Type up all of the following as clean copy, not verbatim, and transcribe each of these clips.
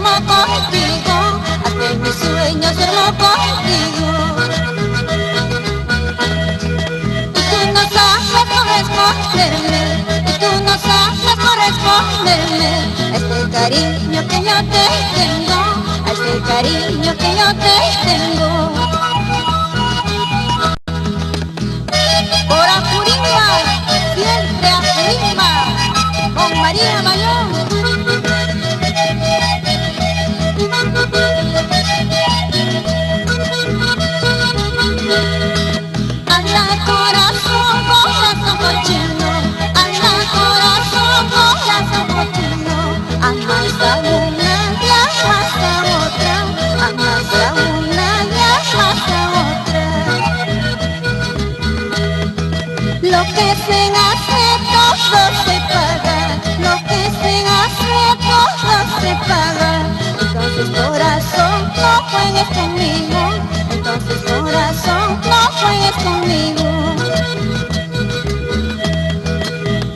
duermo contigo, hasta en mis sueños duermo contigo. Y tú no sabes corresponderme, y tú no sabes corresponderme a este cariño que yo te tengo, a este cariño que yo te tengo. Por Apurímac, siempre Apurímac, con María Mayón. Anda corazón, corazón cochino, anda corazón, corazón cochino, amas a una y amas a otra, amas a una y amas a otra. Lo que se hace todo se paga, lo que se hace todo se paga. Entonces corazón, no juegues conmigo, entonces corazón, no juegues conmigo.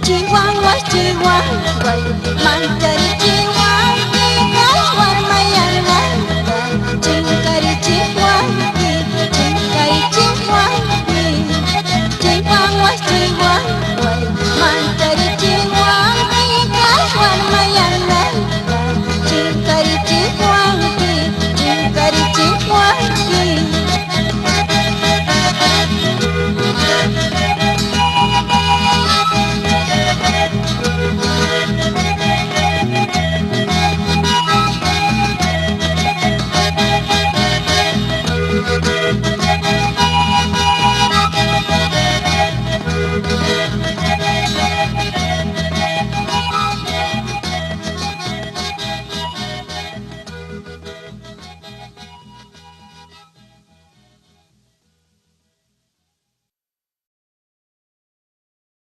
Chihuahua, Chihuahua, Manchari,